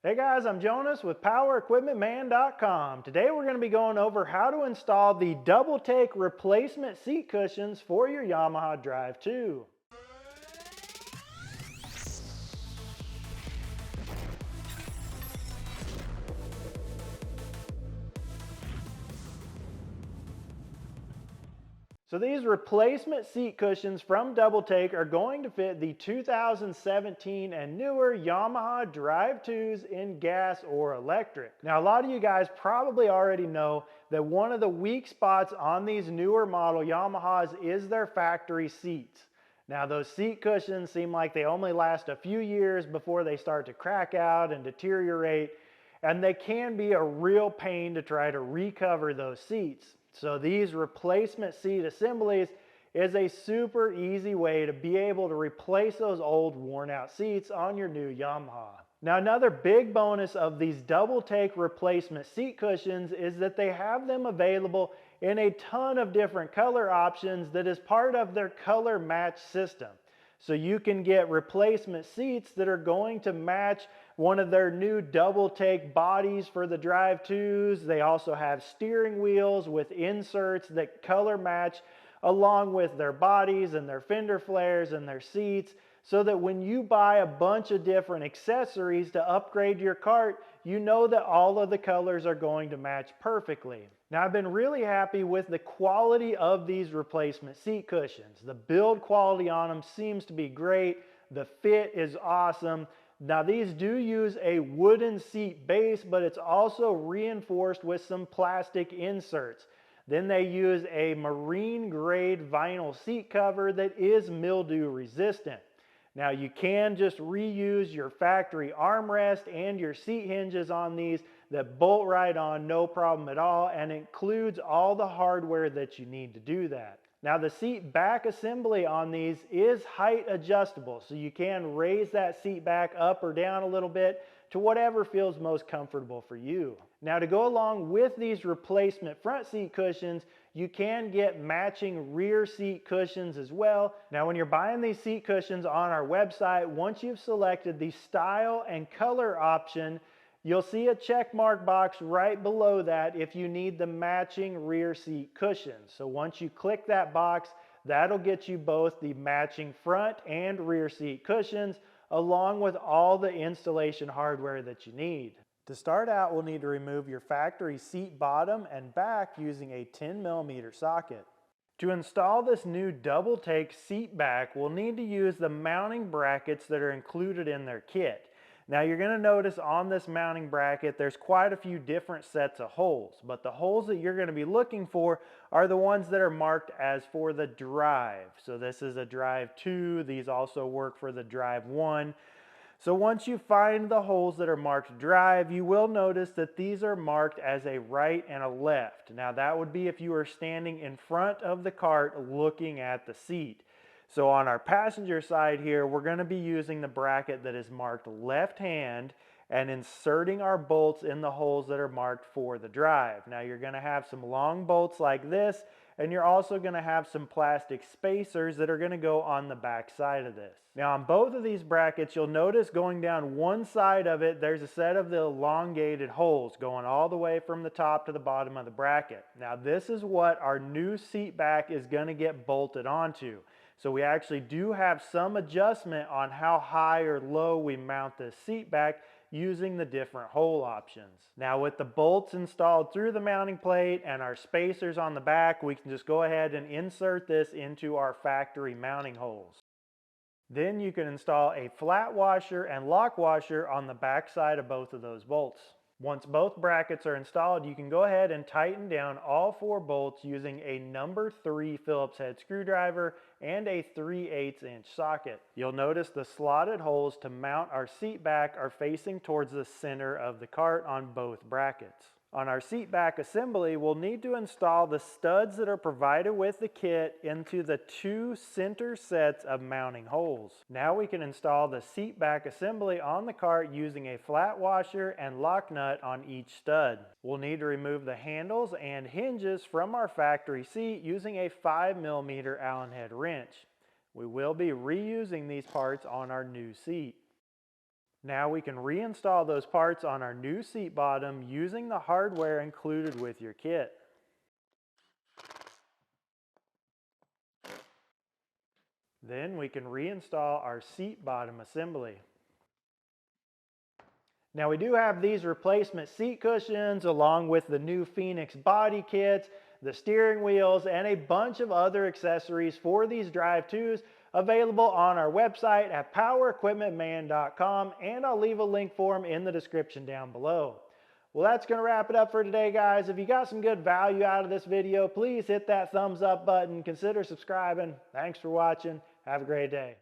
Hey guys, I'm Jonas with PowerEquipmentMan.com. Today we're going to be going over how to install the DoubleTake replacement seat cushions for your Yamaha Drive2. So these replacement seat cushions from DoubleTake are going to fit the 2017 and newer Yamaha Drive2s in gas or electric. Now a lot of you guys probably already know that one of the weak spots on these newer model Yamahas is their factory seats. Now those seat cushions seem like they only last a few years before they start to crack out and deteriorate, and they can be a real pain to try to recover those seats. So these replacement seat assemblies is a super easy way to be able to replace those old worn out seats on your new Yamaha. Now another big bonus of these DoubleTake replacement seat cushions is that they have them available in a ton of different color options that is part of their color match system. So you can get replacement seats that are going to match one of their new DoubleTake bodies for the Drive2s. They also have steering wheels with inserts that color match along with their bodies and their fender flares and their seats, so that when you buy a bunch of different accessories to upgrade your cart, you know that all of the colors are going to match perfectly. Now I've been really happy with the quality of these replacement seat cushions. The build quality on them seems to be great. The fit is awesome. Now these do use a wooden seat base, but it's also reinforced with some plastic inserts. Then they use a marine grade vinyl seat cover that is mildew resistant. Now you can just reuse your factory armrest and your seat hinges on these that bolt right on, no problem at all, and includes all the hardware that you need to do that. Now the seat back assembly on these is height adjustable, so you can raise that seat back up or down a little bit to whatever feels most comfortable for you. Now to go along with these replacement front seat cushions, you can get matching rear seat cushions as well. Now when you're buying these seat cushions on our website, once you've selected the style and color option, you'll see a check mark box right below that if you need the matching rear seat cushions. So once you click that box, that'll get you both the matching front and rear seat cushions, along with all the installation hardware that you need. To start out, we'll need to remove your factory seat bottom and back using a 10mm socket. To install this new DoubleTake seat back, we'll need to use the mounting brackets that are included in their kit. Now you're going to notice on this mounting bracket there's quite a few different sets of holes, but the holes that you're going to be looking for are the ones that are marked as for the Drive. So this is a Drive2, these also work for the Drive1. So once you find the holes that are marked Drive, you will notice that these are marked as a right and a left. Now that would be if you were standing in front of the cart looking at the seat. So on our passenger side here, we're going to be using the bracket that is marked left hand and inserting our bolts in the holes that are marked for the Drive. Now you're going to have some long bolts like this, and you're also going to have some plastic spacers that are going to go on the back side of this. Now on both of these brackets, you'll notice going down one side of it, there's a set of the elongated holes going all the way from the top to the bottom of the bracket. Now this is what our new seat back is going to get bolted onto. So we actually do have some adjustment on how high or low we mount this seat back using the different hole options. Now with the bolts installed through the mounting plate and our spacers on the back, we can just go ahead and insert this into our factory mounting holes. Then you can install a flat washer and lock washer on the back side of both of those bolts. Once both brackets are installed, you can go ahead and tighten down all 4 bolts using a number 3 Phillips head screwdriver and a 3/8 inch socket. You'll notice the slotted holes to mount our seat back are facing towards the center of the cart on both brackets. On our seat back assembly, we'll need to install the studs that are provided with the kit into the 2 center sets of mounting holes. Now we can install the seat back assembly on the cart using a flat washer and lock nut on each stud. We'll need to remove the handles and hinges from our factory seat using a 5mm Allen head wrench. We will be reusing these parts on our new seat. Now we can reinstall those parts on our new seat bottom using the hardware included with your kit. Then we can reinstall our seat bottom assembly. Now we do have these replacement seat cushions along with the new Phoenix body kits, the steering wheels, and a bunch of other accessories for these Drive2s available on our website at powerequipmentman.com, and I'll leave a link for them in the description down below. Well, that's going to wrap it up for today, guys. If you got some good value out of this video, please hit that thumbs up button. Consider subscribing. Thanks for watching. Have a great day.